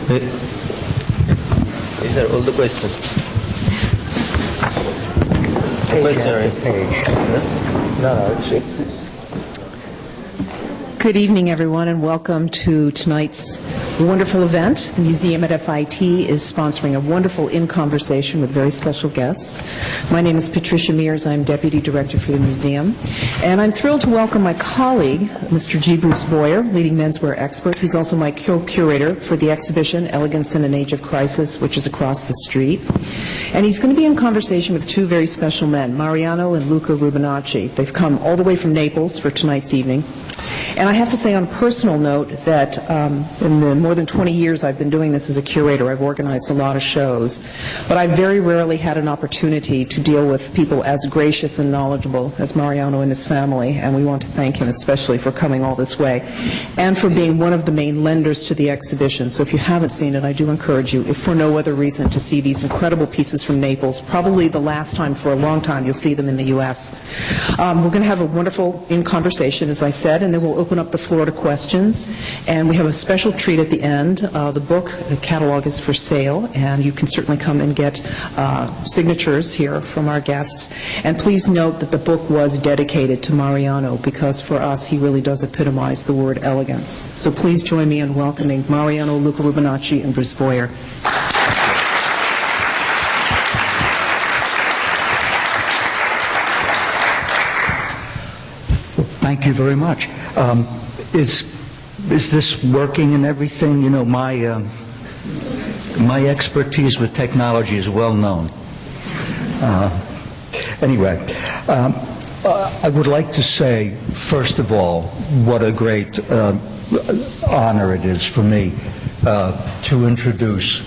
These are all the questions. Good evening, everyone, and welcome to tonight's wonderful event. The museum at FIT is sponsoring a wonderful In Conversation with very special guests. My name is Patricia Mears. I'm Deputy Director for the museum. And I'm thrilled to welcome my colleague, Mr. G. Bruce Boyer, leading menswear expert. He's also my co-curator for the exhibition, Elegance in an Age of Crisis, which is across the street. And he's going to be in conversation with two very special men, Mariano and Luca Rubinacci. They've come all the way from Naples for tonight's evening. And I have to say on a personal note that in the more than 20 years I've been doing this as a curator, I've organized a lot of shows, but I very rarely had an opportunity to deal with people as gracious and knowledgeable as Mariano and his family, and we want to thank him especially for coming all this way and for being one of the main lenders to the exhibition. So if you haven't seen it, I do encourage you, if for no other reason, to see these incredible pieces from Naples. Probably the last time for a long time you'll see them in the U.S. We're going to have a wonderful In Conversation, as I said, and then we'll open up the floor to questions. And we have a special treat at the end. The book, the catalog, is for sale, and you can certainly come and get signatures here from our guests. And please note that the book was dedicated to Mariano, because for us he really does epitomize the word elegance. So please join me in welcoming Mariano, Luca Rubinacci, and Bruce Boyer. Thank you very much. Is this working and everything? You know, my expertise with technology is well known. Anyway, I would like to say, first of all, what a great honor it is for me to introduce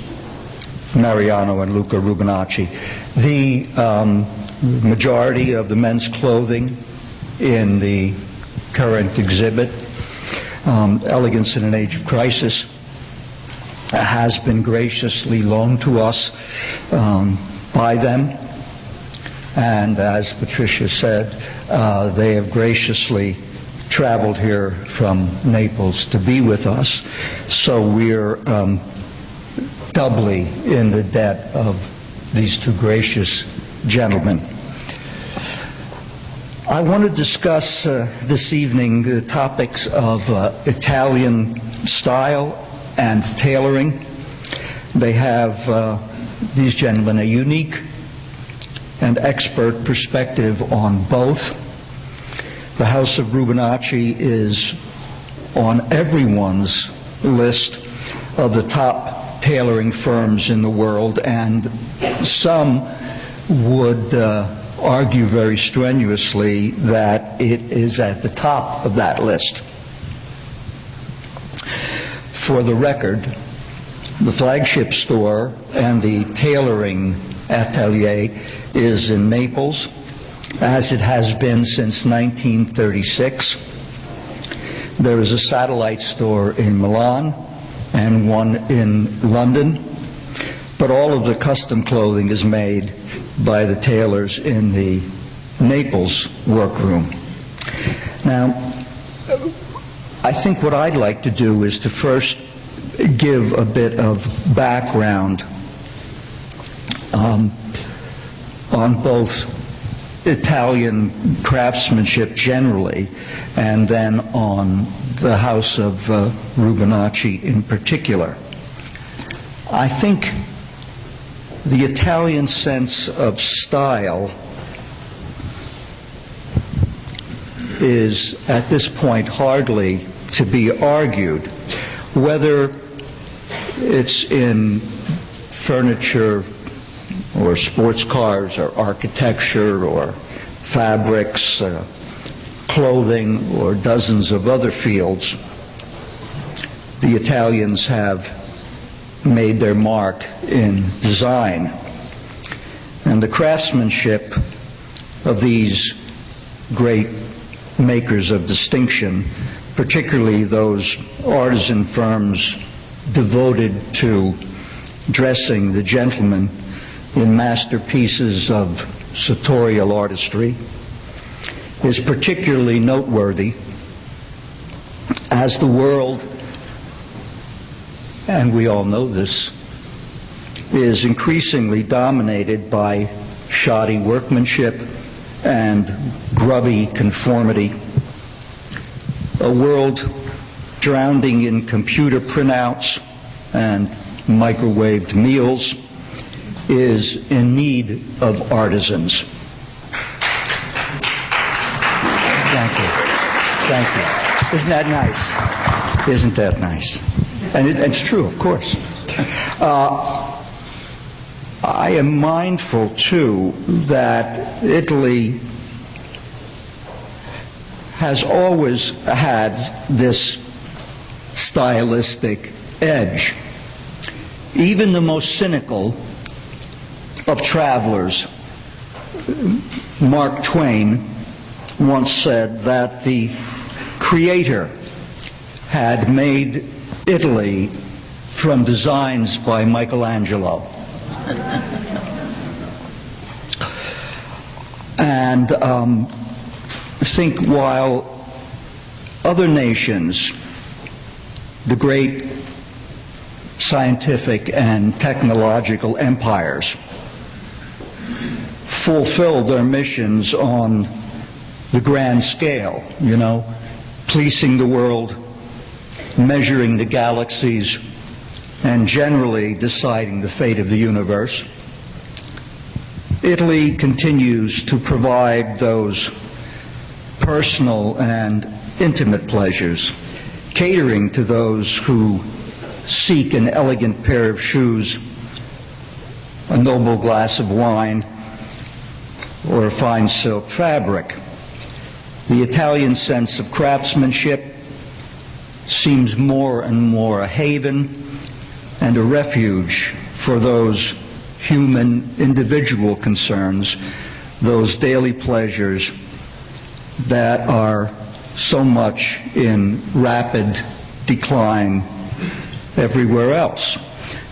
Mariano and Luca Rubinacci. The majority of the men's clothing in the current exhibit, Elegance in an Age of Crisis, has been graciously loaned to us by them. And as Patricia said, they have graciously traveled here from Naples to be with us. So we're doubly in the debt of these two gracious gentlemen. I want to discuss this evening the topics of Italian style and tailoring. They have, these gentlemen, a unique and expert perspective on both. The House of Rubinacci is on everyone's list of the top tailoring firms in the world, and some would argue very strenuously that it is at the top of that list. For the record, the flagship store and the tailoring atelier is in Naples, as it has been since 1936. There is a satellite store in Milan and one in London, but all of the custom clothing is made by the tailors in the Naples workroom. Now, I think what I'd like to do is to first give a bit of background on both Italian craftsmanship generally, and then on the House of Rubinacci in particular. I think the Italian sense of style is, at this point, hardly to be argued. Whether it's in furniture or sports cars or architecture or fabrics, clothing, or dozens of other fields, the Italians have made their mark in design. And the craftsmanship of these great makers of distinction, particularly those artisan firms devoted to dressing the gentleman in masterpieces of sartorial artistry, is particularly noteworthy as the world and we all know this, is increasingly dominated by shoddy workmanship and grubby conformity. A world drowning in computer printouts and microwaved meals is in need of artisans. Thank you. Thank you. Isn't that nice? Isn't that nice? And it's true, of course. I am mindful, too, that Italy has always had this stylistic edge. Even the most cynical of travelers, Mark Twain, once said that the Creator had made Italy from designs by Michelangelo. And I think while other nations, the great scientific and technological empires, fulfilled their missions on the grand scale, policing the world, measuring the galaxies, and generally deciding the fate of the universe. Italy continues to provide those personal and intimate pleasures, catering to those who seek an elegant pair of shoes, a noble glass of wine, or a fine silk fabric. The Italian sense of craftsmanship seems more and more a haven and a refuge for those human individual concerns, those daily pleasures that are so much in rapid decline everywhere else.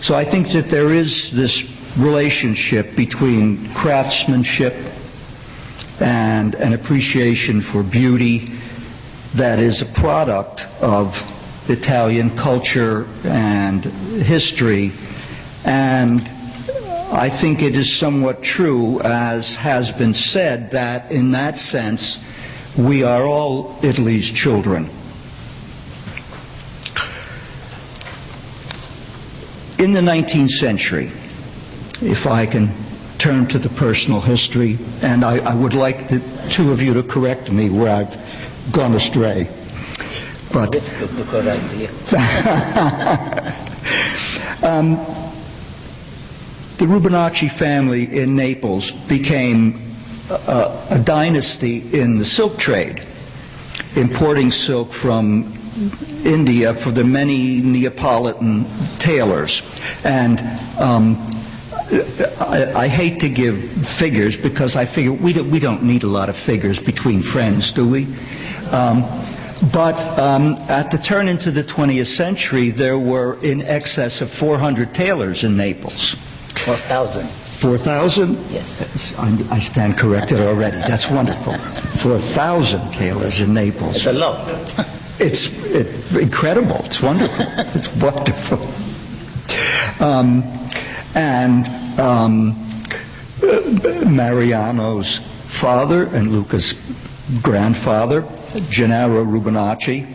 So I think that there is this relationship between craftsmanship and an appreciation for beauty that is a product of Italian culture and history. And I think it is somewhat true, as has been said, that in that sense we are all Italy's children. In the 19th century, if I can turn to the personal history, and I would like the two of you to correct me where I've gone astray. But it's difficult to correct you. The Rubinacci family in Naples became a dynasty in the silk trade, importing silk from India for the many Neapolitan tailors. And I hate to give figures because I figure we don't need a lot of figures between friends, do we? But at the turn into the 20th century, there were in excess of 400 tailors in Naples. 4,000. 4,000? Yes. I stand corrected already. That's wonderful. 4,000 tailors in Naples. It's a lot. It's incredible. It's wonderful. It's wonderful. And Mariano's father and Luca's grandfather, Gennaro Rubinacci,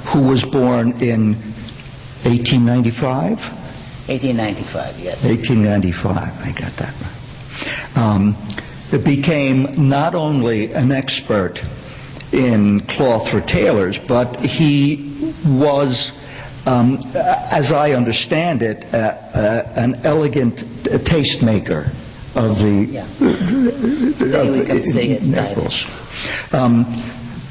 who was born in 1895? 1895, yes. 1895, I got that. Became not only an expert in cloth for tailors, but he was, as I understand it, an elegant tastemaker of we can say Naples.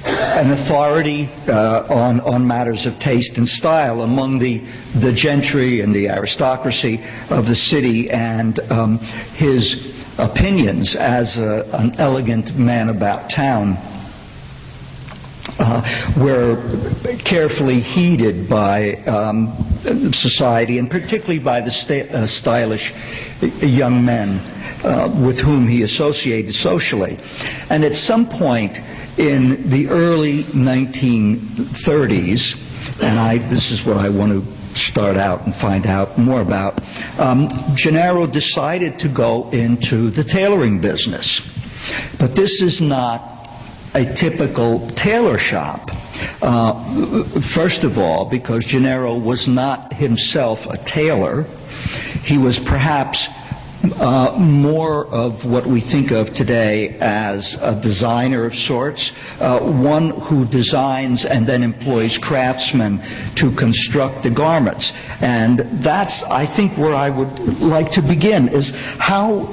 An authority on matters of taste and style among the gentry and the aristocracy of the city, and his opinions as an elegant man about town were carefully heeded by society, and particularly by the stylish young men with whom he associated socially. And at some point in the early 1930s, and this is what I want to start out and find out more about. Gennaro decided to go into the tailoring business, but this is not a typical tailor shop. First of all, because Gennaro was not himself a tailor, he was perhaps more of what we think of today as a designer of sorts, one who designs and then employs craftsmen to construct the garments. And that's, I think, where I would like to begin, is how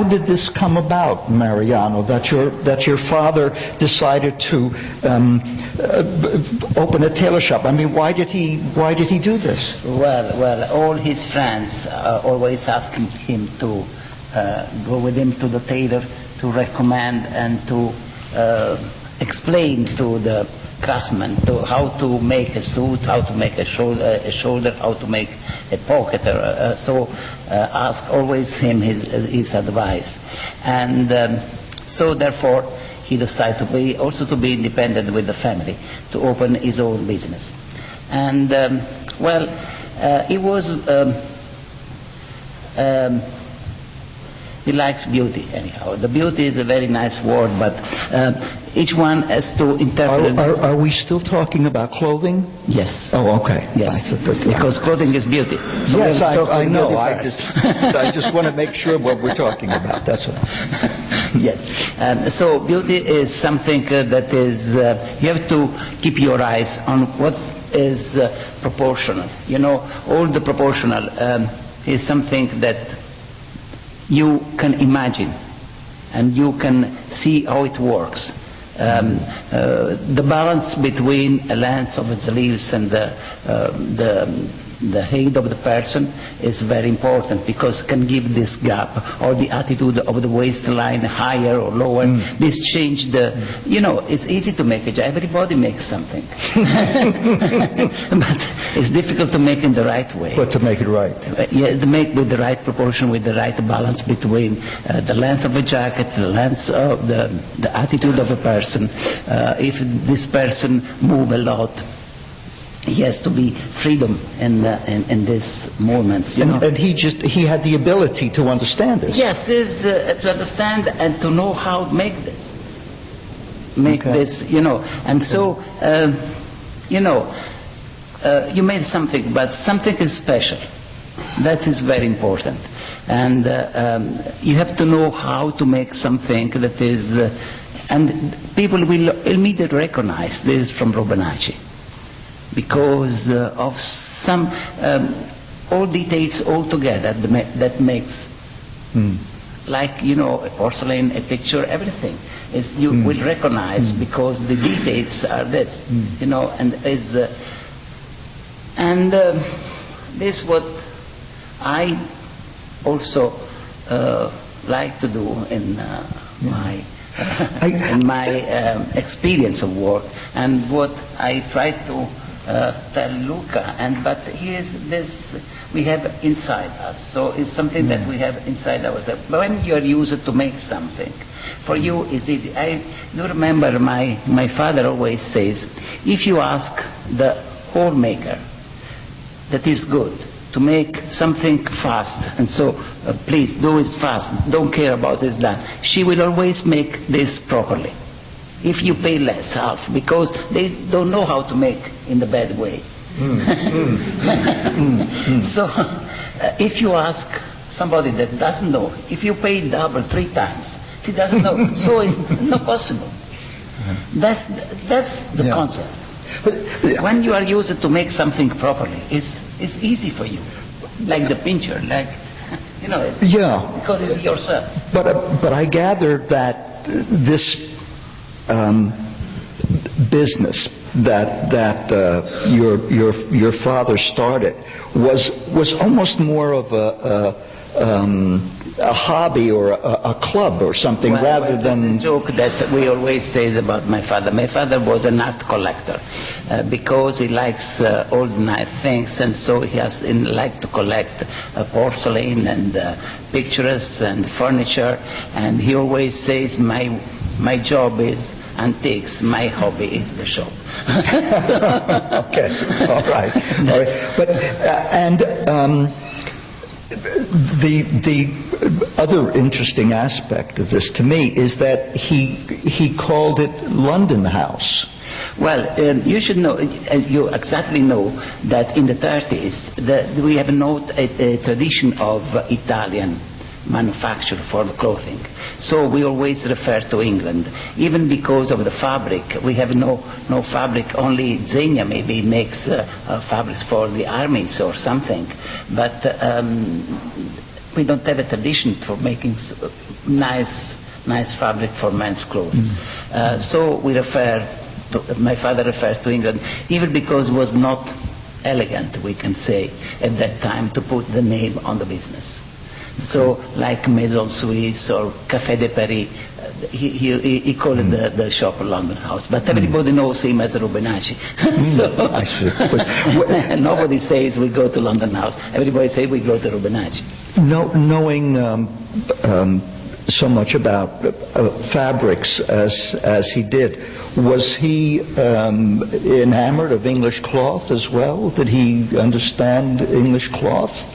did this come about, Mariano, that your father decided to open a tailor shop? I mean, why did he do this? Well, all his friends always asking him to go with him to the tailor to recommend and to explain to the craftsman to how to make a suit, how to make a shoulder, how to make a pocket. So ask always him his advice, and so therefore he decided to be independent with the family, to open his own business. And he was he likes beauty anyhow. The beauty is a very nice word, but each one has to interpret. Are we still talking about clothing? Yes. Oh, okay. Yes, because clothing is beauty. So yes, I know. I just want to make sure what we're talking about. That's all. Yes. So beauty is something that is, you have to keep your eyes on what is proportional. You know, all the proportional is something that you can imagine and you can see how it works. The balance between a length of the leaves and the head of the person is very important, because it can give this gap, or the attitude of the waistline higher or lower. This change it's easy to make a job. Everybody makes something. But it's difficult to make in the right way. But to make it right. Yeah, to make with the right proportion, with the right balance between the length of a jacket, the length of the attitude of a person. If this person move a lot, he has to be freedom in these moments, you know. And he had the ability to understand this. Yes, this to understand and to know how to make this. This, you know. And so, you made something, but something is special. That is very important. And you have to know how to make something that is, and people will immediately recognize this from Rubinacci, because of some all details all together that makes like, you know, a porcelain, a picture, everything is you will recognize because the details are this, you know, and is this what I also like to do in my experience of work, and what I try to tell Luca, but here's this we have inside us, so it's something that we have inside ourselves. When you are used to make something, for you it's easy. I do remember my father always says, if you ask the whole maker that is good to make something fast, and so please do it fast, don't care about it done, she will always make this properly. If you pay less, half, because they don't know how to make in the bad way. So if you ask somebody that doesn't know, if you pay double, 3 times, she doesn't know, so it's not possible. That's the concept. When you are used to make something properly, it's easy for you, like the pincher, like, you know, it's, because it's yourself. But I gather that this business that your father started was almost more of a hobby or a club or something, rather than... It's a joke that we always say about my father. My father was an art collector because he likes old nice things, and so he liked to collect porcelain and pictures and furniture, and he always says my job is antiques. My hobby is the shop. Okay, all right. All right. But, the other interesting aspect of this to me is that he called it London House. Well, you should know, you exactly know that in the 30s we have a tradition of Italian manufacture for the clothing. So we always refer to England, even because of the fabric. We have no fabric, only Zegna maybe makes fabrics for the armies or something. But we don't have a tradition for making nice fabric for men's clothes. So we my father refers to England, even because it was not elegant, we can say, at that time to put the name on the business. So like Maison Suisse or Café de Paris, he called it the shop London House, but everybody knows him as Rubinacci. So I see. nobody says we go to London House. Everybody says we go to Rubinacci. Knowing so much about fabrics as he did, was he enamored of English cloth as well? Did he understand English cloth?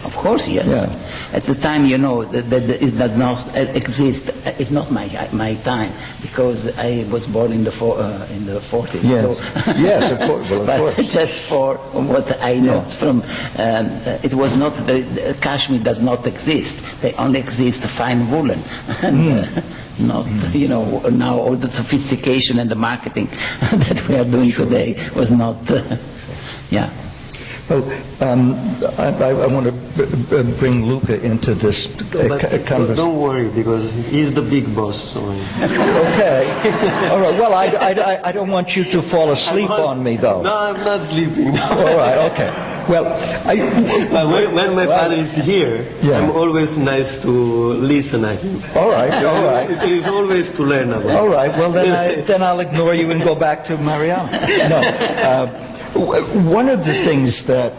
Of course, yes. Yeah. At the time, you know, that it did not exist. It's not my time, because I was born in the 40s. Yes, so yes, of course. Well, of but course. just for what I know from, it was not, the cashmere does not exist. They only exist fine woolen. And, not, you know, now all the sophistication and the marketing that we are doing today was not, yeah. Well, I want to bring Luca into this conversation. Don't worry, because he's the big boss. So. Okay. All right. Well, I don't want you to fall asleep on me, though. No, I'm not sleeping. All right. Okay. Well, when my father is here, Yeah. I'm always nice to listen at him. all right. All right. There is always to learn about. All right. Well, then I'll ignore you and go back to Mariano. No. One of the things that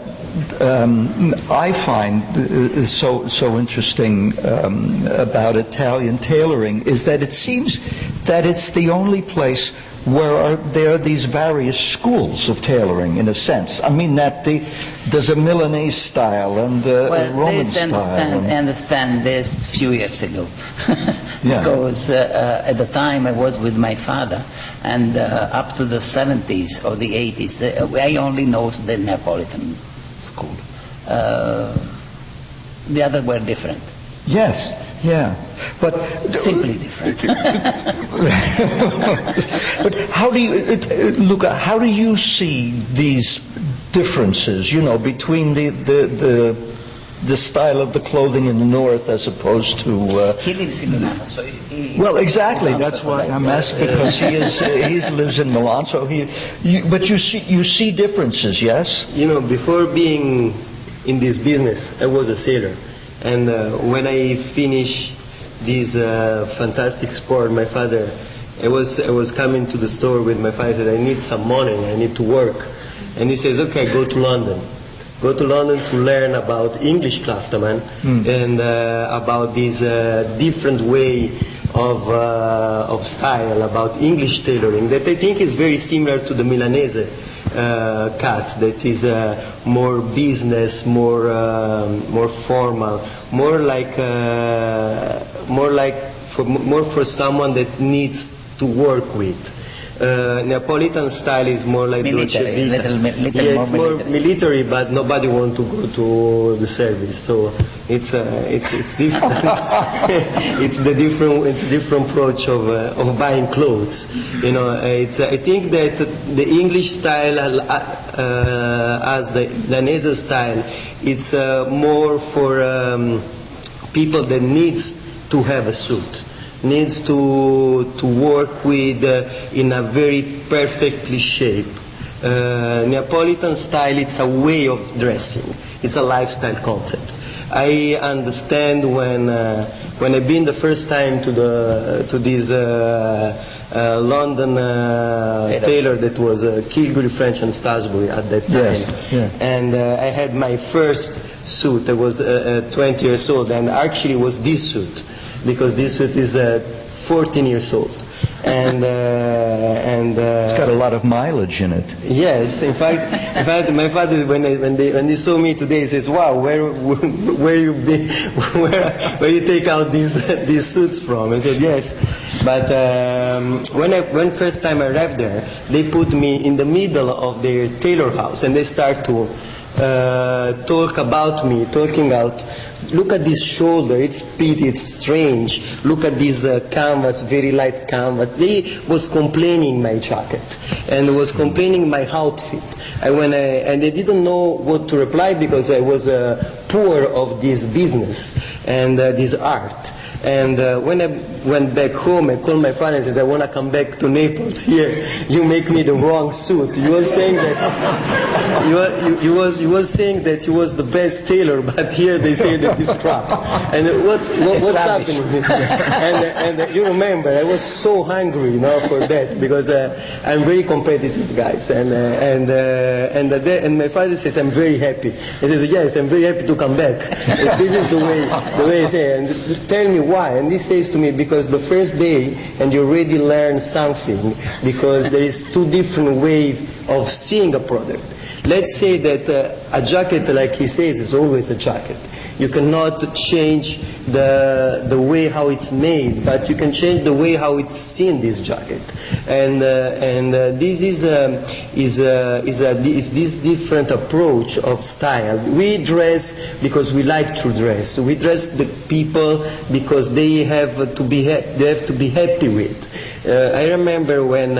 I find so interesting about Italian tailoring is that it seems that it's the only place where there are these various schools of tailoring, in a sense. I mean that there's a Milanese style and a Roman style. I understand this few years ago. Yeah. Because at the time I was with my father, and up to the 70s or the 80s, I only know the Neapolitan school. The other were different. Yes, yeah. But Simply different. but how do you, Luca, how do you see these differences, you know, between the style of the clothing in the north as opposed to... He lives in Milan, so Well, exactly. That's why I'm asking, because he lives in Milan. So but you see differences, yes? You know, before being in this business, I was a sailor, and when I finished this fantastic sport, my father, I was coming to the store with my father. Said, I need some money. I need to work, and he says, okay, go to London. Go to London to learn about English craftsman and about this different way of style, about English tailoring that I think is very similar to the Milanese cut, that is more business, more formal, more for someone that needs to work with. Neapolitan style is more like military, Dolce Vita. little It's more more military, but nobody wants to go to the service. So it's different. It's the different approach of buying clothes. You know, I think that the English style, as the Milanese style, it's more for people that needs to have a suit. Needs to work with in a very perfectly shaped. Neapolitan style, it's a way of dressing. It's a lifestyle concept. I understand when I've been the first time to this London tailor that was Kilgore, French and Salisbury at that time. Yes, yeah. And I had my first suit. I was 20 years old, and actually it was this suit, because this suit is 14 years old. It's got a lot of mileage in it. Yes, in fact, my father, when they saw me today, he says, "Wow, where you be, where you take out these suits from?" I said, "Yes." But when first time I arrived there, they put me in the middle of their tailor house, and they start to talk about me, talking out. Look at this shoulder, it's pretty, it's strange. Look at this canvas, very light canvas. They was complaining my jacket and was complaining my outfit. And they didn't know what to reply because I was poor of this business and this art. And when I went back home, I called my father and said, "I want to come back to Naples. Here, you make me the wrong suit." He was saying that he was saying that he was the best tailor, but here they say that it's crap. And what's happening? and you remember, I was so hungry for that because I'm very competitive, guys. And my father says, "I'm very happy." He says, "Yes, I'm very happy to come back. This is the way I say." And tell me why? And he says to me, because the first day and you already learn something, because there is two different ways of seeing a product. Let's say that a jacket, like he says, is always a jacket. You cannot change the way how it's made, but you can change the way how it's seen, this jacket. And this is this different approach of style. We dress because we like to dress. We dress the people because they have to be happy with. I remember when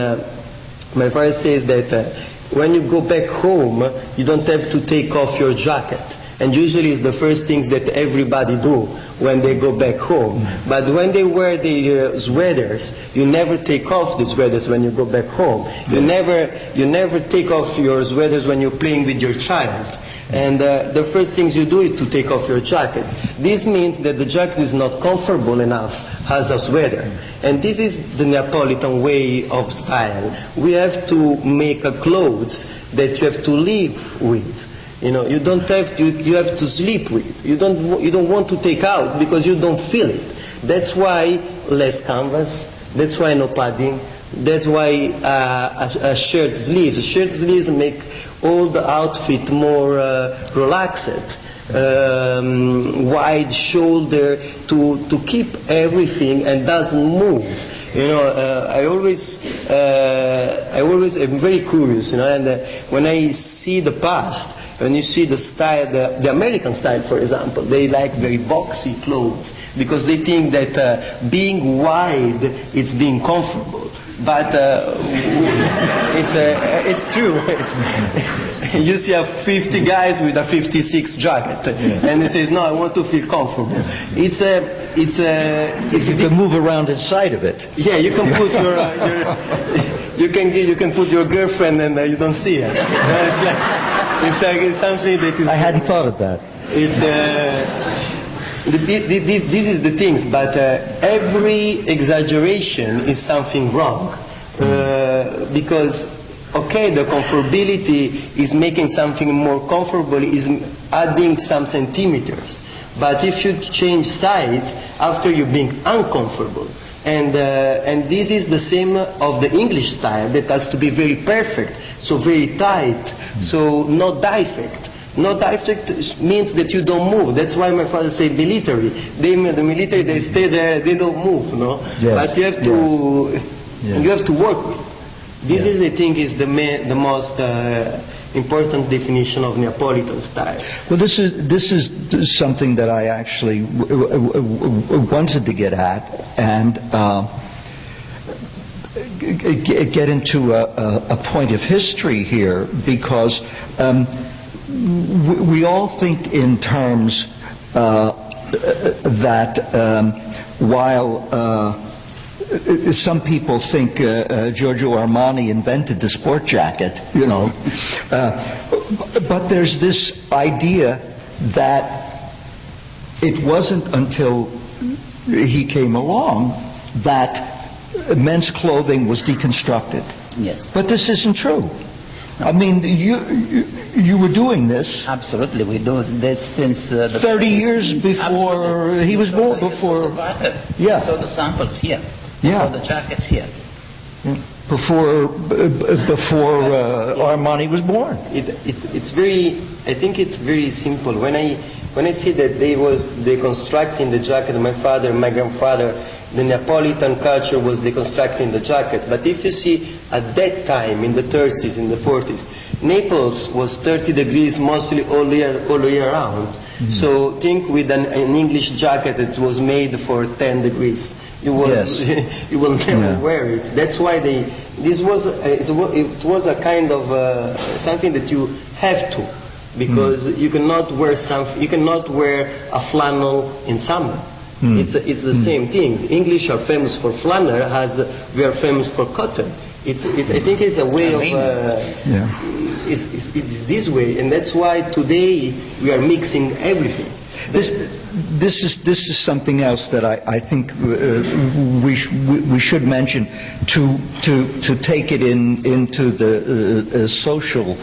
my father says that when you go back home, you don't have to take off your jacket. And usually it's the first things that everybody do when they go back home. But when they wear their sweaters, you never take off the sweaters when you go back home. You never take off your sweaters when you're playing with your child. And the first things you do is to take off your jacket. This means that the jacket is not comfortable enough as a sweater. And this is the Neapolitan way of style. We have to make a clothes that you have to live with. You don't have to. You have to sleep with. You don't want to take out because you don't feel it. That's why less canvas. That's why no padding. That's why a shirt sleeves. Shirt sleeves make all the outfit more relaxed. Wide shoulder to keep everything and doesn't move. I always am very curious. And when I see the past. When you see the style, the American style, for example, they like very boxy clothes because they think that being wide, it's being comfortable. But it's true. You see 50 guys with a 56 jacket, and they says, "No, I want to feel comfortable." You can move around inside of it. Yeah, you can put you can put your girlfriend and you don't see her. It's something that is. I hadn't thought of that. It's this is the things, but every exaggeration is something wrong because the comfortability is making something more comfortable, is adding some centimeters. But if you change sides after you're being uncomfortable. And this is the same of the English style that has to be very perfect, so very tight, so no defect. No defect means that you don't move. That's why my father said military. The military, they stay there, they don't move, no? Yes. But you have to work with. This is, I think, is the most important definition of Neapolitan style. Well, this is something that I actually wanted to get at and get into a point of history here, because we all think in terms that while some people think Giorgio Armani invented the sport jacket, but there's this idea that it wasn't until he came along that men's clothing was deconstructed. Yes. But this isn't true. I mean, you were doing this. Absolutely, we do this since 30 years before he was born. Before, yeah. We saw the samples here. We Yeah. saw the jackets here. Armani was born. It's very. I think it's very simple. When I see that they was deconstructing the jacket, my father, my grandfather, the Neapolitan culture was deconstructing the jacket. But if you see at that time, in the 30s, in the 40s, Naples was 30 degrees mostly all year round. Mm-hmm. So think with an English jacket that was made for 10 degrees. You will never wear it. That's why it was a kind of something that you have to, because you cannot wear a flannel in summer. It's the same things. English are famous for flannel, as we are famous for cotton. I think it's a way of. It's this way, and that's why today we are mixing everything. This is something else that I think we should mention to take it into the social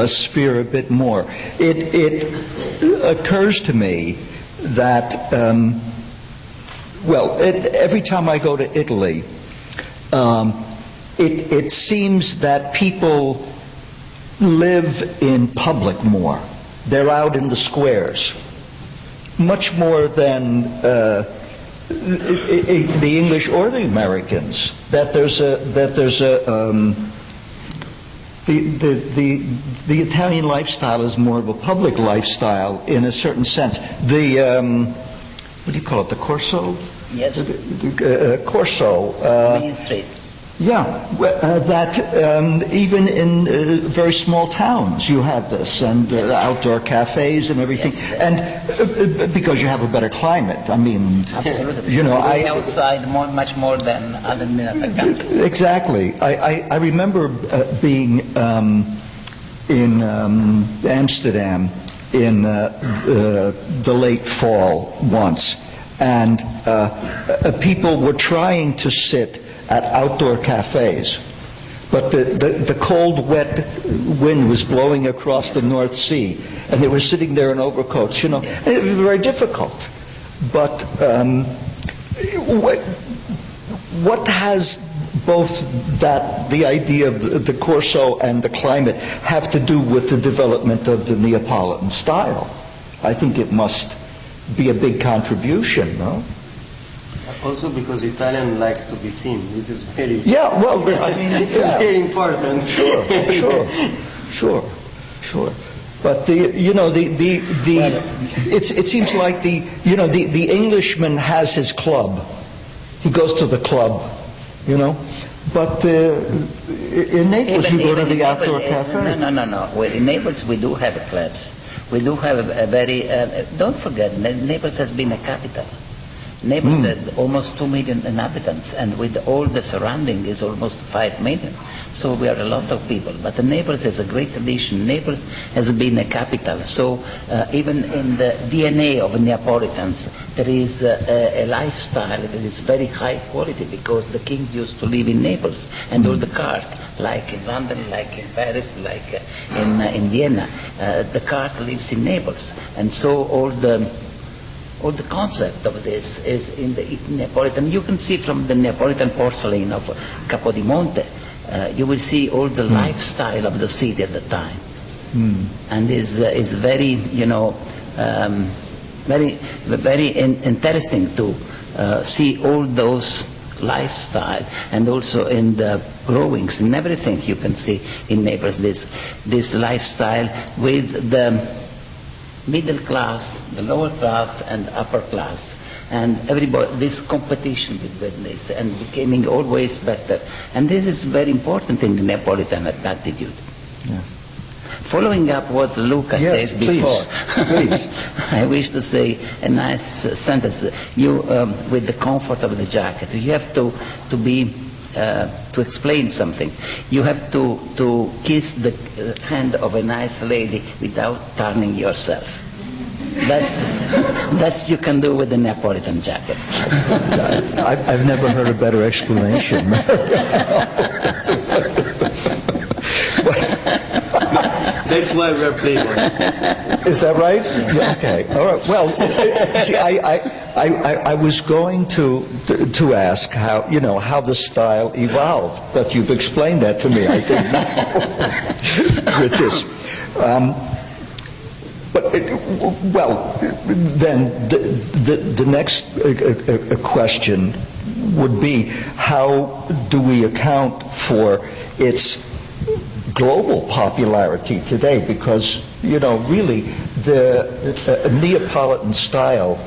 sphere a bit more. It occurs to me that every time I go to Italy, it seems that people live in public more. They're out in the squares much more than the English or the Americans. The Italian lifestyle is more of a public lifestyle in a certain sense. What do you call it? The Corso? Yes. Corso. Main Street. Yeah, that even in very small towns you have this, and outdoor cafes and everything, yes. And because you have a better climate. I mean, absolutely. You know, outside much more than other countries. Exactly. I remember being in Amsterdam in the late fall once, and people were trying to sit at outdoor cafes, but the cold, wet wind was blowing across the North Sea, and they were sitting there in overcoats, you know. And it was very difficult. But what has both the idea of the Corso and the climate have to do with the development of the Neapolitan style? I think it must be a big contribution, no? Also because Italian likes to be seen. This is very... Yeah, well, I mean... It's very important. Sure. But it seems like the Englishman has his club. He goes to the club, you know. But in Naples, you go to the outdoor cafe. No. Well, in Naples, we do have clubs. We do have a very... don't forget, Naples has been a capital. Naples has almost 2 million inhabitants, and with all the surrounding is almost 5 million. So we are a lot of people. But Naples has a great tradition. Naples has been a capital. So even in the DNA of Neapolitans, there is a lifestyle that is very high quality, because the king used to live in Naples, and all the cart, like in London, like in Paris, like in Vienna, the cart lives in Naples. And so all the concept of this is in the Neapolitan. You can see from the Neapolitan porcelain of Capodimonte, you will see all the lifestyle of the city at the time. And is very, very interesting to see all those lifestyle, and also in the drawings and everything you can see in Naples this lifestyle with the middle class, the lower class, and upper class, and everybody, this competition with goodness, and becoming always better. And this is very important in the Neapolitan attitude. Yeah. Following up what Luca says before, please. I wish to say a nice sentence. You, with the comfort of the jacket, you have to explain something. You have to kiss the hand of a nice lady without turning yourself. That's you can do with the Neapolitan jacket. I've never heard a better explanation. That's why we're Playboy. Is that right? Yeah. Okay. All right. Well, see, I was going to ask how how the style evolved, but you've explained that to me, I think, now with this. Then the next question would be, how do we account for its global popularity today? Because, really, the Neapolitan style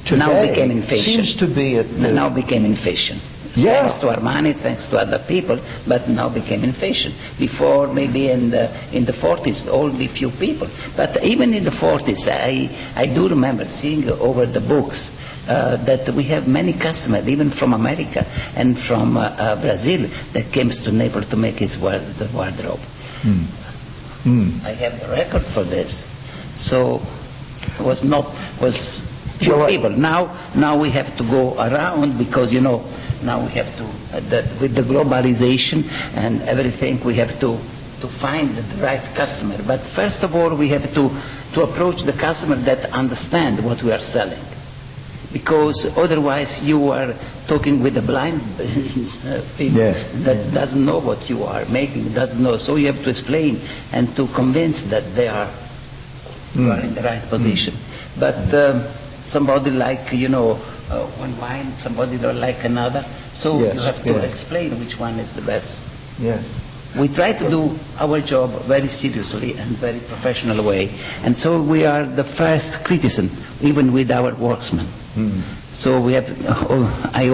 today now became in fashion. seems to be at the... Now became in fashion. Yeah. Thanks to Armani, thanks to other people, but now became in fashion. Before, maybe in the 40s, only few people. But even in the 40s, I do remember seeing over the books that we have many customers, even from America and from Brazil, that came to Naples to make the wardrobe. I have the record for this. So it was few people. Now we have to go around because, now we have to, with the globalization and everything, we have to find the right customer. But first of all, we have to approach the customer that understand what we are selling. Because otherwise you are talking with a blind people that doesn't know what you are making, doesn't know. So you have to explain and to convince that you are in the right position. But somebody like, one wine, somebody don't like another. So you have to explain which one is the best. Yeah. We try to do our job very seriously and very professional way. And so we are the first criticism, even with our workmen. So we have, I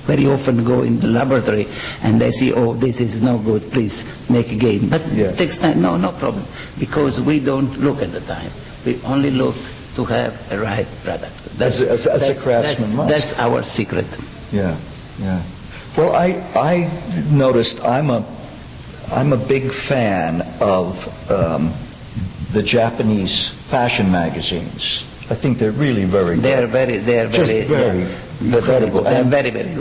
very often go in the laboratory and they say, oh, this is no good, please make again. But it takes time. No problem. Because we don't look at the time. We only look to have a right product. As a craftsman must. That's our secret. Yeah. Well, I noticed I'm a big fan of the Japanese fashion magazines. I think they're really very good. They're very incredible. They're very good.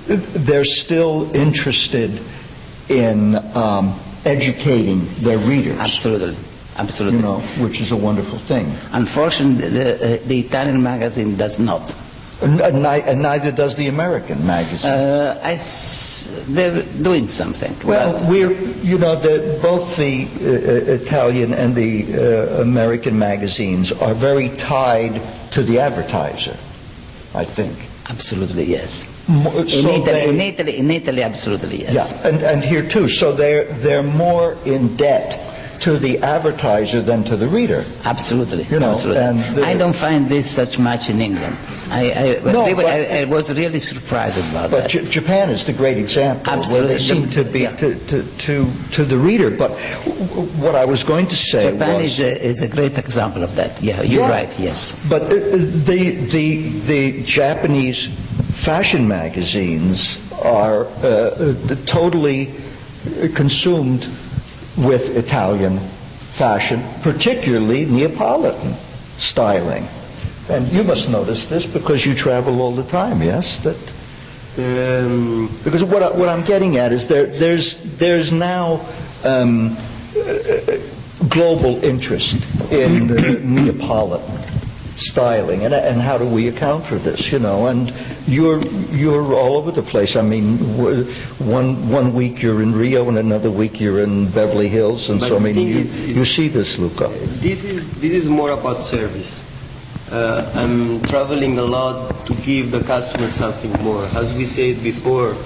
They're still interested in educating their readers. Absolutely. Which is a wonderful thing. Unfortunately, the Italian magazine does not. And neither does the American magazine. They're doing something. Well, both the Italian and the American magazines are very tied to the advertiser, I think. Absolutely, yes. In Italy, absolutely, yes. Yeah, and here too. So they're more in debt to the advertiser than to the reader. Absolutely. I don't find this such much in England. I was really surprised about that. But Japan is the great example. Absolutely. Where they seem to be to the reader. But what I was going to say Japan is a great example of that. Yeah, you're right. Yes. But the Japanese fashion magazines are totally consumed with Italian fashion, particularly Neapolitan styling. And you must notice this because you travel all the time, yes? Because what I'm getting at is there's now global interest in the Neapolitan styling, and how do we account for this? And you're all over the place. I mean, one week you're in Rio, and another week you're in Beverly Hills, and so I mean, you see this, Luca. This is more about service. I'm traveling a lot to give the customer something more. As we said before,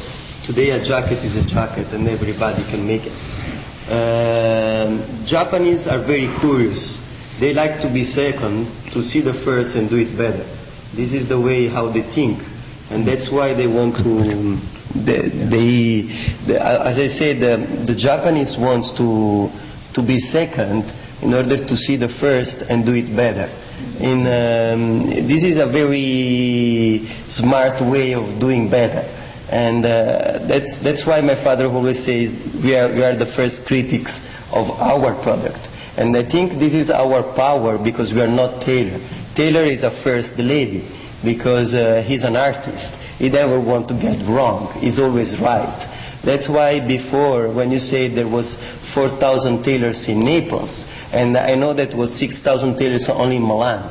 today a jacket is a jacket, and everybody can make it. Japanese are very curious. They like to be second, to see the first and do it better. This is the way how they think, and that's why they want to. As I said, the Japanese wants to be second in order to see the first and do it better. This is a very smart way of doing better, and that's why my father always says we are the first critics of our product. And I think this is our power because we are not Taylor. Taylor is a first lady because he's an artist. He never wants to get wrong. He's always right. That's why before, when you say there was 4,000 tailors in Naples, and I know that was 6,000 tailors only in Milan.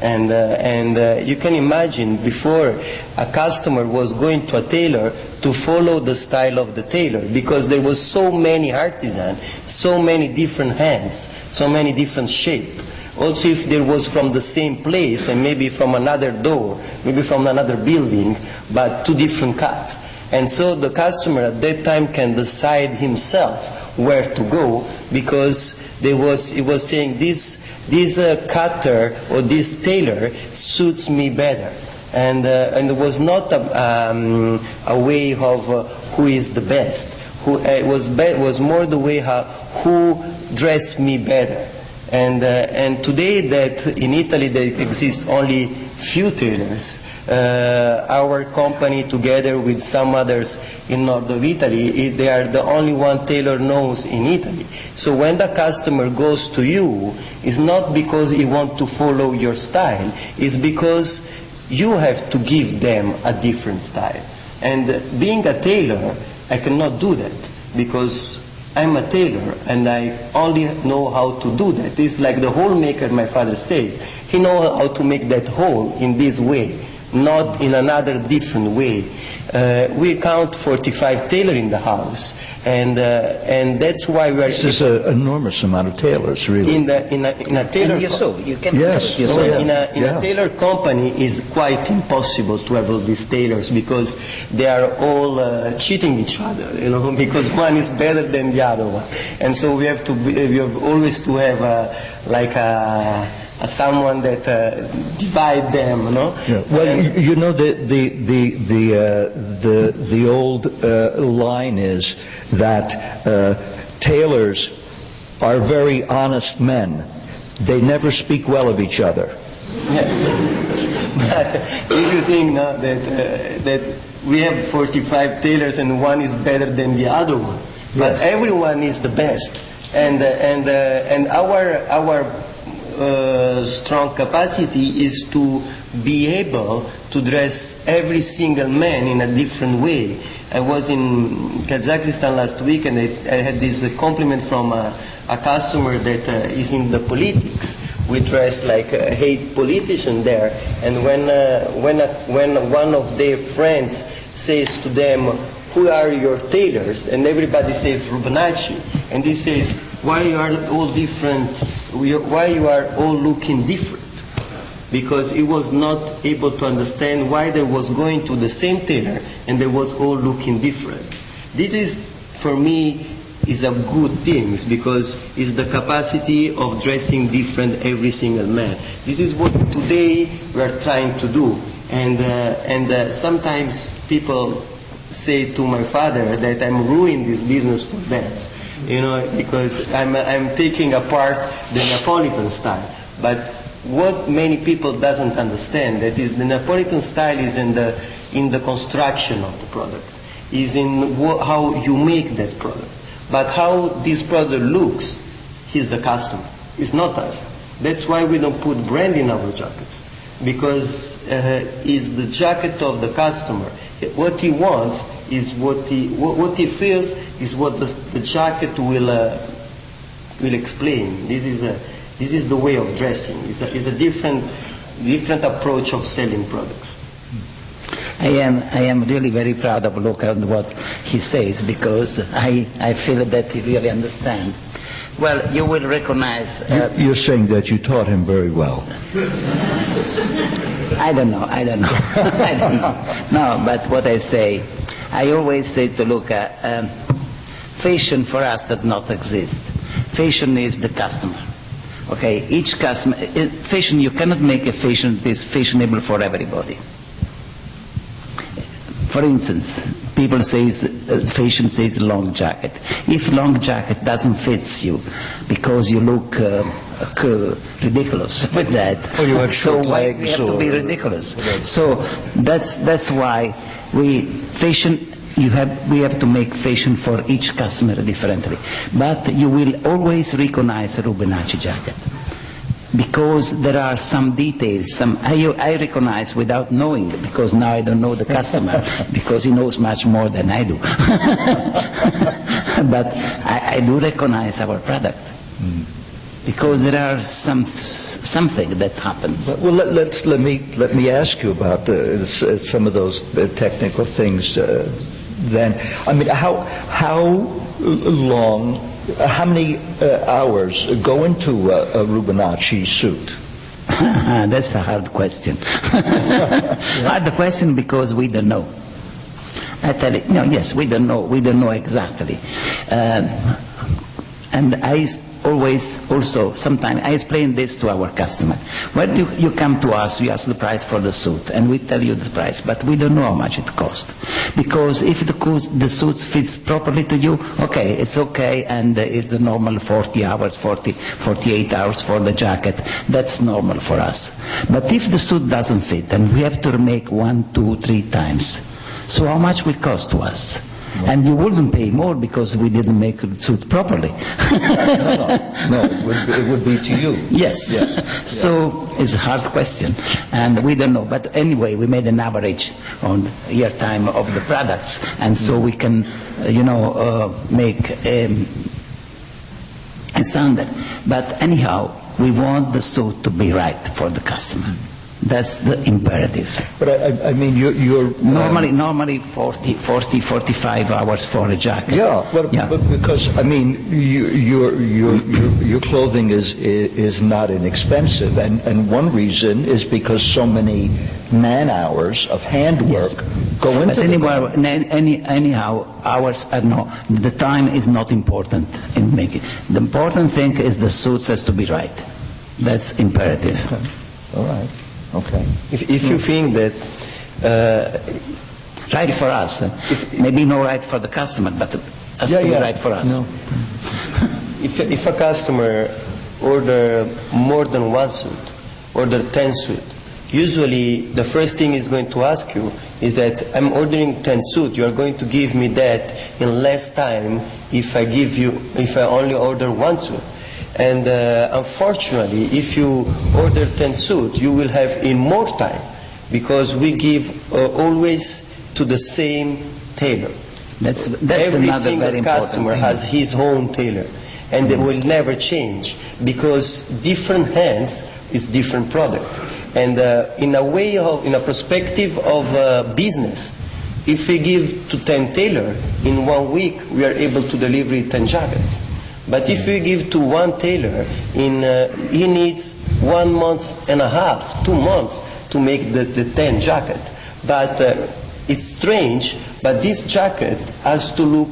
And you can imagine before a customer was going to a tailor to follow the style of the tailor, because there was so many artisans, so many different hands, so many different shapes. Also, if there was from the same place and maybe from another door, maybe from another building, but two different cuts. And so the customer at that time can decide himself where to go, because he was saying this cutter or this tailor suits me better. And it was not a way of who is the best. It was more the way who dressed me better. And today that in Italy there exists only few tailors, our company together with some others in north of Italy, they are the only one tailor knows in Italy. So when the customer goes to you, it's not because he wants to follow your style, it's because you have to give them a different style. And being a tailor, I cannot do that, because I'm a tailor and I only know how to do that. It's like the hole maker my father says. He knows how to make that hole in this way, not in another different way. We count 45 tailors in the house, and that's why we are... This is an enormous amount of tailors, really. In a tailor... You can Yes. In a tailor company, it's quite impossible to have all these tailors, because they are all cheating each other, because one is better than the other one. And so we have always to have someone that divide them, Yeah. Well, the old line is that tailors are very honest men. They never speak well of each other. Yes. But if you think that we have 45 tailors and one is better than the other one, but everyone is the best, and our strong capacity is to be able to dress every single man in a different way. I was in Kazakhstan last week, and I had this compliment from a customer that is in the politics. We dress like a hate politician there, and when one of their friends says to them, "Who are your tailors?" and everybody says Rubinacci, and he says, "Why you are all different? Why you are all looking different?" Because he was not able to understand why they was going to the same tailor and they was all looking different. This is, for me, is a good thing, because it's the capacity of dressing different every single man. This is what today we are trying to do. And sometimes people say to my father that I'm ruining this business for that. Because I'm taking apart the Neapolitan style. But what many people doesn't understand, that is the Neapolitan style is in the construction of the product, is in how you make that product. But how this product looks, is the customer. It's not us. That's why we don't put brand in our jackets, because it's the jacket of the customer. What he wants is what he feels is what the jacket will explain. This is the way of dressing. It's a different approach of selling products. I am really very proud of Luca and what he says, because I feel that he really understands. Well, you will recognize... You're saying that you taught him very well. I don't know. I don't know. No, but what I say, I always say to Luca, fashion for us does not exist. Fashion is the customer. Okay, each customer, fashion, you cannot make a fashion that is fashionable for everybody. For instance, people say fashion says long jacket. If long jacket doesn't fit you because you look ridiculous with that, or you have so short why legs, we have to be ridiculous? So that's why we have to make fashion for each customer differently. But you will always recognize a Rubinacci jacket. because there are some details, I recognize without knowing, because now I don't know the customer, because he knows much more than I do. But I do recognize our product, because there are something that happens. Well, let me ask you about some of those technical things. Then, I mean, how long, how many hours go into a Rubinacci suit? That's a hard question. Hard question because we don't know. I tell you, no, yes, we don't know. We don't know exactly. And I always also, sometimes I explain this to our customer. When you come to us, you ask the price for the suit, and we tell you the price, but we don't know how much it costs. Because if the suit fits properly to you, okay, it's okay, and it's the normal 40 hours, 48 hours for the jacket. That's normal for us. But if the suit doesn't fit, and we have to remake 1, 2, 3 times, so how much will it cost to us? And you wouldn't pay more because we didn't make the suit properly. No, it would be to you. Yes. Yeah. So it's a hard question, and we don't know. But anyway, we made an average on year time of the products, and so we can, make a standard. But anyhow, we want the suit to be right for the customer. That's the imperative. But I mean, you're normally 40, 45 hours for a jacket. Yeah, but because I mean, your clothing is not inexpensive, and one reason is because so many man hours of handwork go into it. But anyhow, hours no. The time is not important in making. The important thing is the suits has to be right. That's imperative. Okay. All right. Okay. If you think that right for us, maybe not right for the customer, but has to be right for us. No. If a customer order more than one suit, order 10 suits, usually the first thing he's going to ask you is that I'm ordering 10 suits. You are going to give me that in less time if I only order one suit. And unfortunately, if you order 10 suits, you will have in more time, because we give always to the same tailor. That's Every another single very important customer thing. has his own tailor, and they will never change, because different hands is different product. And in a perspective of business, if we give to 10 tailor, in 1 week we are able to deliver 10 jackets. But if we give to one tailor, he needs 1.5 months, 2 months to make the 10 jacket. But it's strange, but this jacket has to look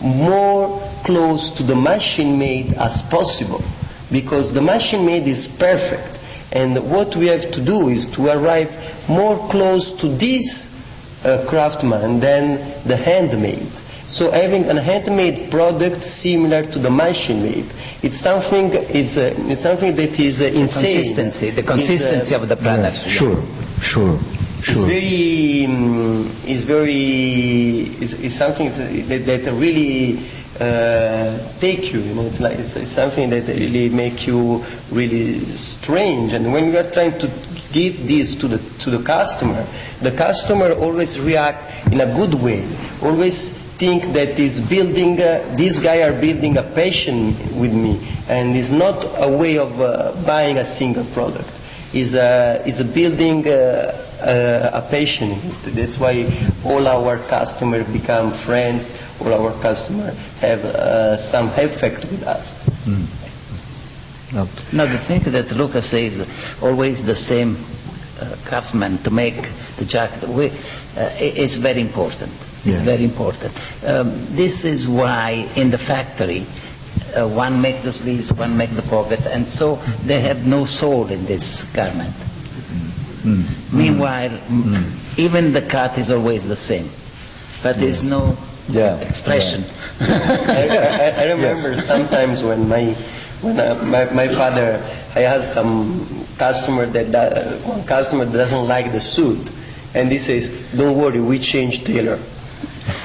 more close to the machine made as possible, because the machine made is perfect. And what we have to do is to arrive more close to this craftsman than the handmade. So having a handmade product similar to the machine-made, it's something that is insane. The consistency of the product. Yes, sure. It's something that really take you. It's something that really make you really strange. And when we are trying to give this to the customer always react in a good way. Always think that these guys are building a passion with me, and it's not a way of buying a single product. It's building a passion. That's why all our customers become friends. All our customers have some effect with us. No, the thing that Luca says, always the same craftsman to make the jacket, is very important. It's very important. This is why in the factory, one makes the sleeves, one makes the pocket, and so they have no soul in this garment. Meanwhile, even the cut is always the same, but there's no expression. I remember sometimes when my father, I had some customer one customer that doesn't like the suit, and he says, "Don't worry, we change tailor."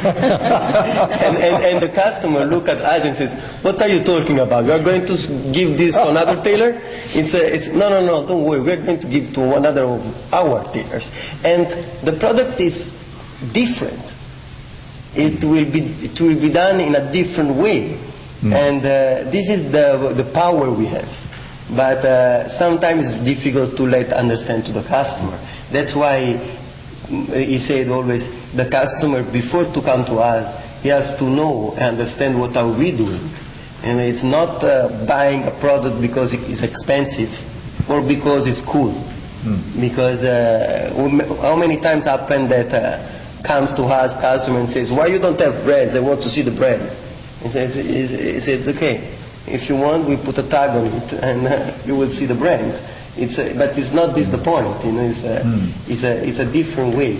and the customer look at us and says, "What are you talking about? You are going to give this to another tailor?" It's no, don't worry. We are going to give to another of our tailors, and the product is different. It will be done in a different way, and this is the power we have. But sometimes it's difficult to understand to the customer. That's why he said always, the customer, before to come to us, he has to know and understand what are we doing. And it's not buying a product because it's expensive or because it's cool. Because how many times happened that comes to us customer and says, "Why you don't have brands? I want to see the brand." He said, "Okay, if you want, we put a tag on it and you will see the brand." But it's not this the point, it's a different way.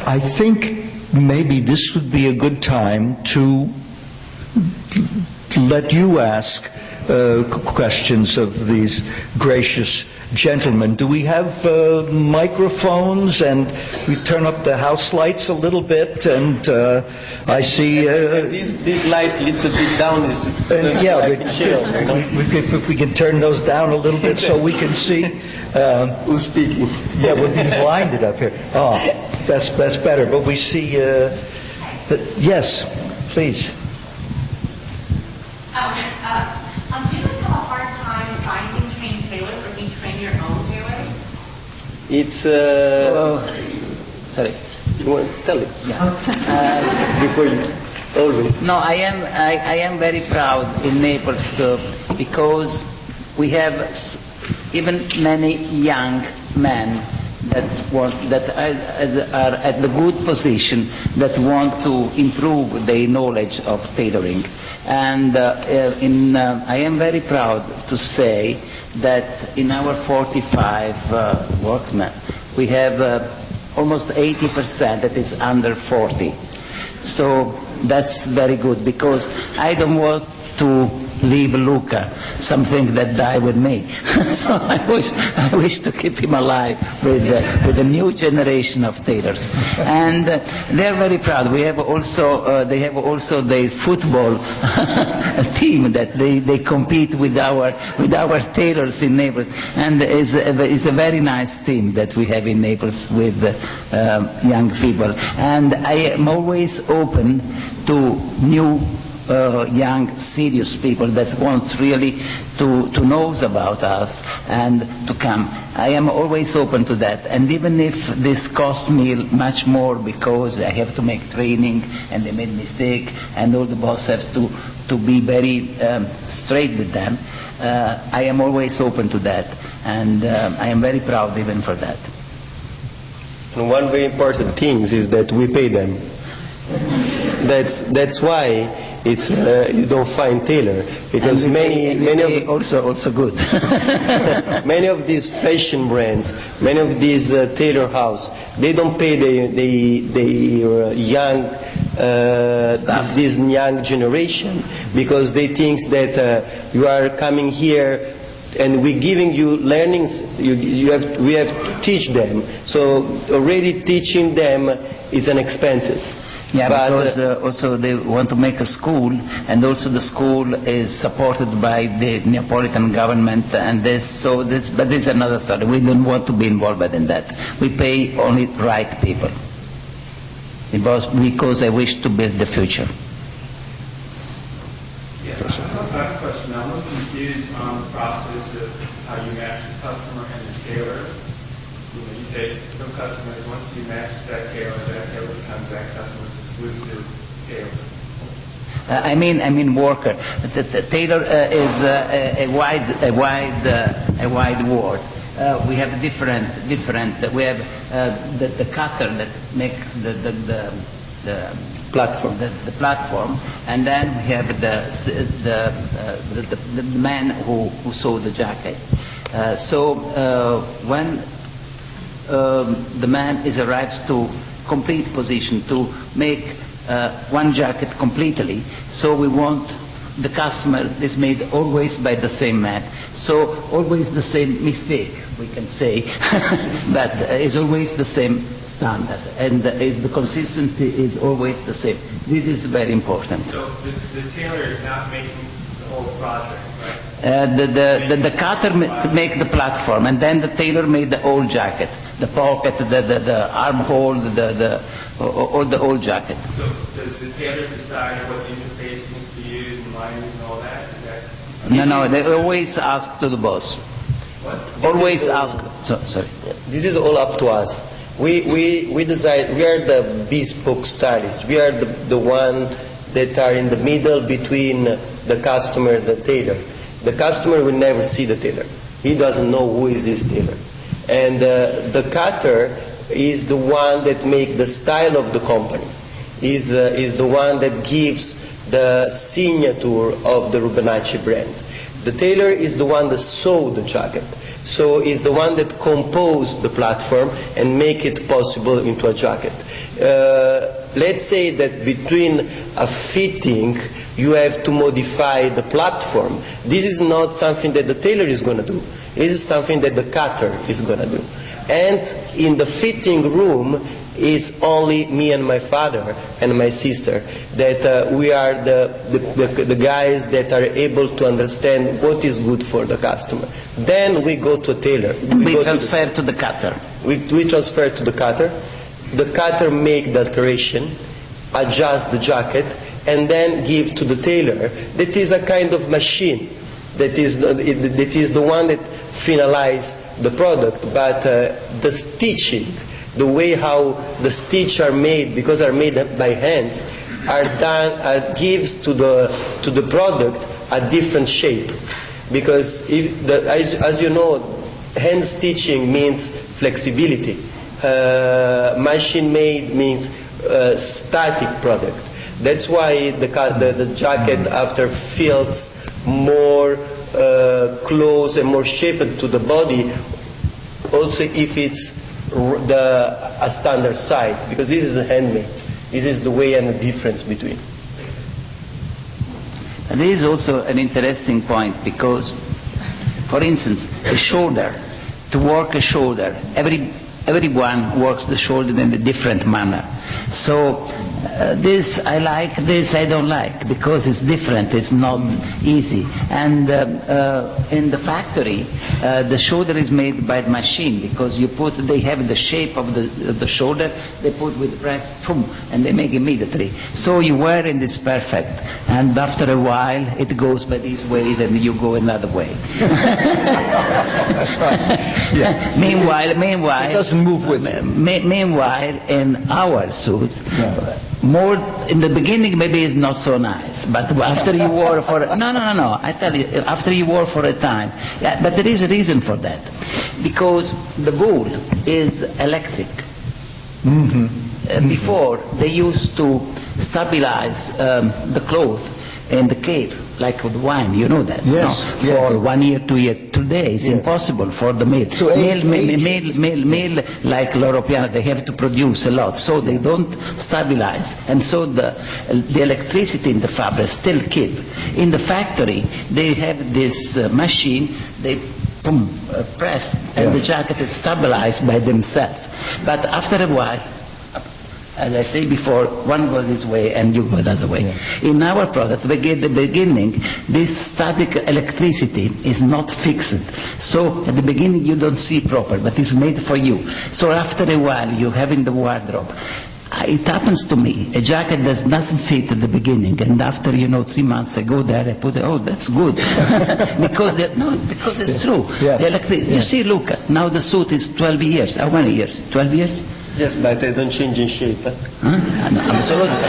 I think maybe this would be a good time to let you ask questions of these gracious gentlemen. Do we have microphones? And we turn up the house lights a little bit, and I see... this light little bit down is... yeah, if we can turn those down a little bit so we can see... who's speaking? Yeah, we're being blinded up here. Oh, that's better. But we see... yes, please. Do you guys have a hard time finding trained tailors, or do you train your own tailors? It's... Sorry. You want to tell it? Yeah. Before you... Always. No, I am very proud in Naples because we have even many young men that are at the good position, that want to improve their knowledge of tailoring. And I am very proud to say that in our 45 workmen, we have almost 80% that is under 40. So that's very good, because I don't want to leave Luca something that died with me. So I wish to keep him alive with a new generation of tailors. And they're very proud. We have also they have also the football team that they compete with our tailors in Naples, and it's a very nice team that we have in Naples with young people. And I am always open to new young, serious people that wants really to know about us and to come. I am always open to that. And even if this costs me much more because I have to make training and they made mistake and all the boss has to be very straight with them, I am always open to that. And I am very proud even for that. And one very important thing is that we pay them. That's why it's you don't find tailor, because many of also good. many of these fashion brands, many of these tailor house, they don't pay the young this young generation, because they think that you are coming here and we're giving you learnings. We have to teach them. So already teaching them is an expenses. Yeah, because also they want to make a school, and also the school is supported by the Neapolitan government, and but this is another story. We don't want to be involved in that. We pay only right people, because I wish to build the future. Yes, I have a question. I'm a little confused on the process of how you match the customer and the tailor. You say some customers, once you match that tailor becomes that customer's exclusive tailor. I mean worker. The tailor is a wide word. We have different. We have the cutter that makes the Platform. The platform, and then we have the man who sew the jacket. When the man arrives to complete position to make one jacket completely, so we want the customer is made always by the same man. So always the same mistake, we can say, but it's always the same standard, and the consistency is always the same. This is very important. So the tailor is not making the whole project, right? The cutter make the platform, and then the tailor made the whole jacket, the pocket, the armhole, the whole jacket. So does the tailor decide what interfacings to use and linings and all that? Is that No, they always ask to the boss. what? Always ask. Sorry. This is all up to us. We decide. We are the bespoke stylists. We are the one that are in the middle between the customer and the tailor. The customer will never see the tailor. He doesn't know who is his tailor. And the cutter is the one that makes the style of the company. Is the one that gives the signature of the Rubinacci brand. The tailor is the one that sewed the jacket. So is the one that composed the platform and make it possible into a jacket. Let's say that between a fitting, you have to modify the platform. This is not something that the tailor is going to do. This is something that the cutter is going to do. And in the fitting room is only me and my father and my sister, that we are the guys that are able to understand what is good for the customer. Then we go to a tailor. We transfer to the cutter. We transfer to the cutter. The cutter make the alteration, adjust the jacket, and then give to the tailor. That is a kind of machine. That is the one that finalize the product. But the stitching, the way how the stitch are made, because are made by hands, are done, gives to the product a different shape. Because as you know, hand stitching means flexibility. Machine made means static product. That's why the jacket after feels more close and more shaped to the body, also if it's a standard size, because this is a handmade. This is the way and the difference between. And there is also an interesting point, because, for instance, a shoulder, to work a shoulder, everyone works the shoulder in a different manner. So this I like, this I don't like, because it's different, it's not easy. And in the factory, the shoulder is made by the machine, because they have the shape of the shoulder, they put with the press, boom, and they make immediately. So you wear it is perfect, and after a while it goes by this way, then you go another way. Yeah. Meanwhile, It doesn't move with you. Meanwhile, in our suits, more in the beginning maybe it's not so nice, but after you wore for no, I tell you, after you wore for a time, yeah, but there is a reason for that, because the wool is electric. Before they used to stabilize the cloth in the cave, like with wine, you know that. Yes, no? yes. For 1 year, 2 years. Today it's impossible for the mill. Mill like l'Europeana, they have to produce a lot, so they don't stabilize, and so the electricity in the fabric still keep. In the factory, they have this machine, they press, and the jacket is stabilized by themselves. But after a while, as I say before, one goes this way and you go the other way. Yeah. In our product, at the beginning, this static electricity is not fixed. So at the beginning you don't see proper, but it's made for you. So after a while you have in the wardrobe. It happens to me, a jacket that doesn't fit at the beginning, and after 3 months I go there, I put it, oh, that's good. because it's true. Yes. You see, Luca, now the suit is 12 years. How many years? 12 years? Yes, but they don't change in shape. No, absolutely.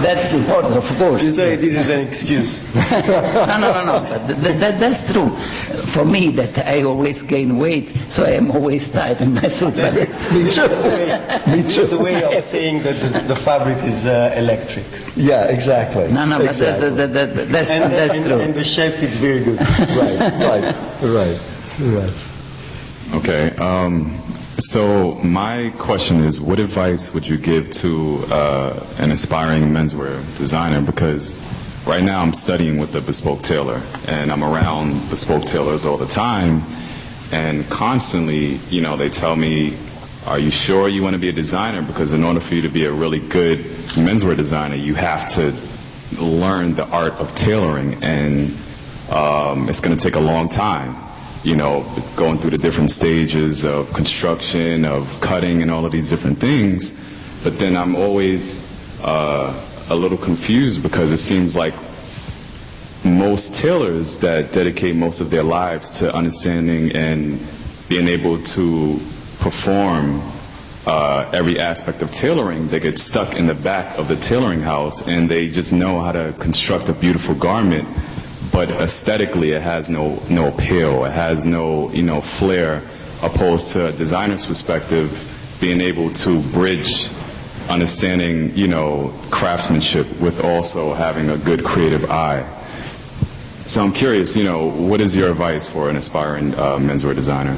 That's important, of course. You say this is an excuse. No. But that's true. For me, that I always gain weight, so I am always tight in my suit. Me too. It's the way of saying that the fabric is electric. Yeah, exactly. No, but exactly. that's true. And the chef is very good. Right. Okay. So my question is, what advice would you give to an aspiring menswear designer? Because right now I'm studying with a bespoke tailor, and I'm around bespoke tailors all the time, and constantly, they tell me, are you sure you want to be a designer? Because in order for you to be a really good menswear designer, you have to learn the art of tailoring, and it's going to take a long time, you know, going through the different stages of construction, of cutting, and all of these different things. But then I'm always a little confused, because it seems like most tailors that dedicate most of their lives to understanding and being able to perform every aspect of tailoring, they get stuck in the back of the tailoring house, and they just know how to construct a beautiful garment, but aesthetically it has no appeal, it has no, you know, flair, opposed to a designer's perspective, being able to bridge understanding, you know, craftsmanship with also having a good creative eye. So I'm curious, you know, what is your advice for an aspiring menswear designer?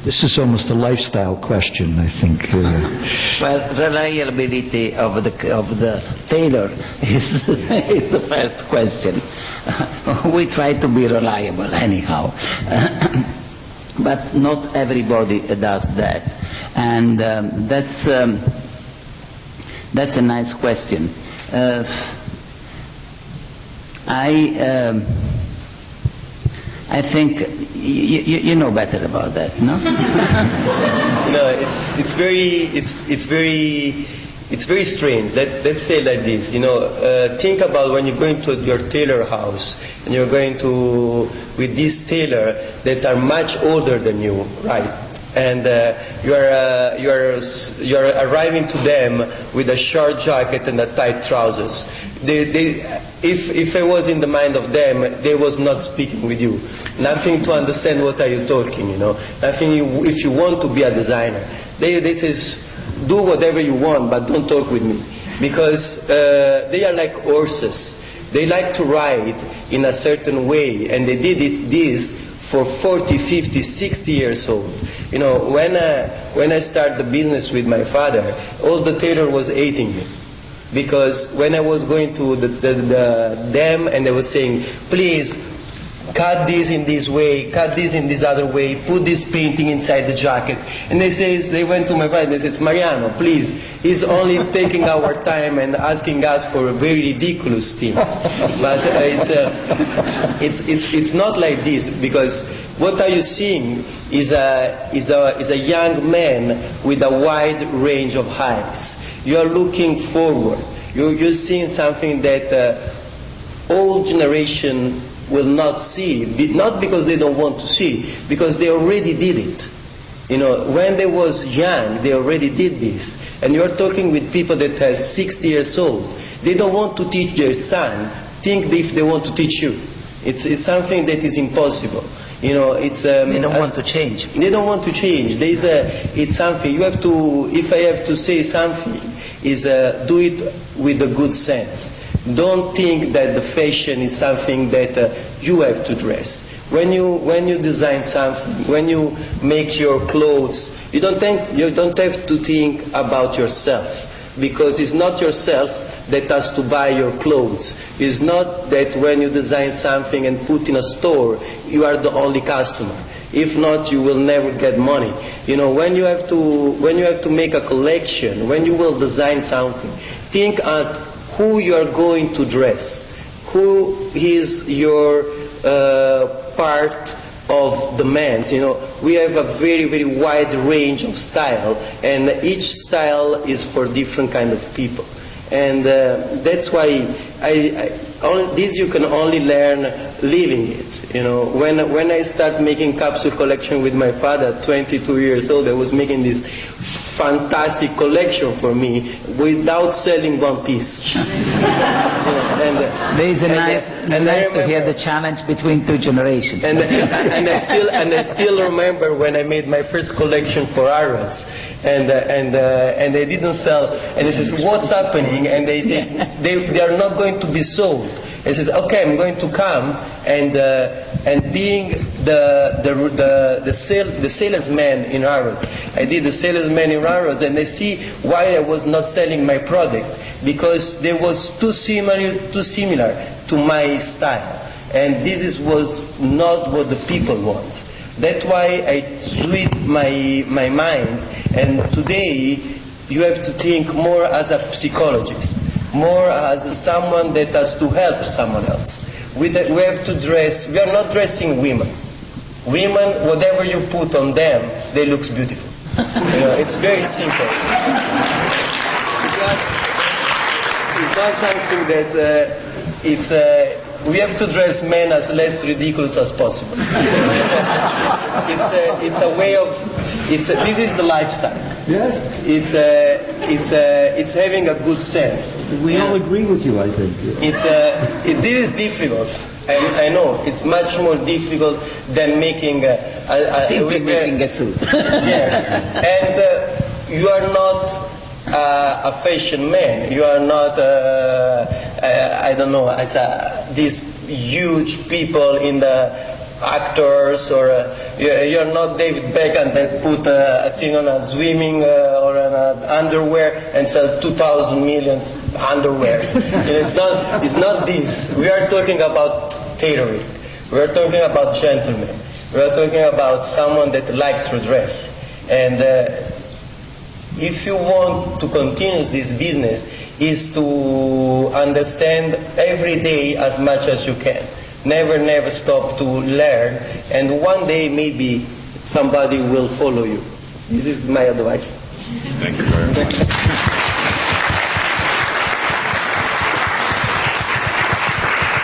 This is almost a lifestyle question, I think. Well, reliability of the tailor is the first question. We try to be reliable anyhow, but not everybody does that, and that's a nice question. I think you know better about that, no? No, it's very strange. Let's say like this. You know, think about when you're going to your tailor house and you're going to with this tailor that are much older than you, right? And you are arriving to them with a short jacket and a tight trousers. If I was in the mind of them, they was not speaking with you. Nothing to understand what are you talking, you know. Nothing. If you want to be a designer, they says do whatever you want, but don't talk with me, because they are like horses. They like to ride in a certain way, and they did this for 40, 50, 60 years old. You know, when I started the business with my father, all the tailor was hating me. Because when I was going to them and they were saying, please, cut this in this way, cut this in this other way, put this painting inside the jacket. And they went to my father and they said, Mariano, please, he's only taking our time and asking us for very ridiculous things. But it's not like this, because what are you seeing is a young man with a wide range of eyes. You are looking forward. You're seeing something that old generation will not see, not because they don't want to see, because they already did it. You know, when they was young, they already did this. And you're talking with people that are 60 years old. They don't want to teach their son. Think if they want to teach you. It's something that is impossible. You know, it's they don't want to change. They don't want to change. It's something you have to. If I have to say something, is do it with a good sense. Don't think that the fashion is something that you have to dress. When you design something, when you make your clothes, you don't have to think about yourself, because it's not yourself that has to buy your clothes. It's not that when you design something and put in a store, you are the only customer. If not, you will never get money. You know, when you have to make a collection, when you will design something, think at who you are going to dress, who is your part of the men's. You know, we have a very, very wide range of style, and each style is for different kind of people. And that's why this you can only learn living it. You know, when I start making capsule collection with my father, 22 years old, I was making this fantastic collection for me without selling one piece. There is nice to hear the challenge between two generations. And I still remember when I made my first collection for Arabs, and they didn't sell. And they says, "What's happening?" And they said, "They are not going to be sold." I says, "Okay, I'm going to come and being the salesman in Harrods. I did the salesman in Harrods, and they see why I was not selling my product, because they was too similar to my style, and this was not what the people want. That's why I switched my mind And today, you have to think more as a psychologist, more as someone that has to help someone else. We have to dress, we are not dressing women. Women, whatever you put on them, they look beautiful. It's very simple. It's not something that we have to dress men as less ridiculous as possible. It's a way of, this is the lifestyle. Yes. It's having a good sense. We all agree with you, I think. This is difficult. I know it's much more difficult than making Simply wearing a suit. Yes, and you are not a fashion man. You are not, I don't know, these huge people in the actors, or you're not David Beckham that put a thing on a swimming or an underwear and sell 2,000 million underwears. It's not this. We are talking about tailoring. We are talking about gentlemen. We are talking about someone that likes to dress. And if you want to continue this business, is to understand every day as much as you can. Never stop to learn, and one day maybe somebody will follow you. This is my advice. Thank you very much.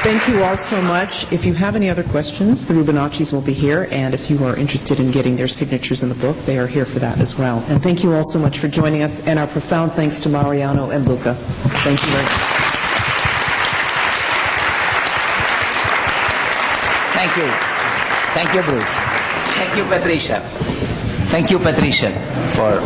Thank you all so much. If you have any other questions, the Rubinaccis will be here, and if you are interested in getting their signatures in the book, they are here for that as well. And thank you all so much for joining us, and our profound thanks to Mariano and Luca. Thank you very much. Thank you. Thank you, Bruce. Thank you, Patricia. Thank you, Patricia, for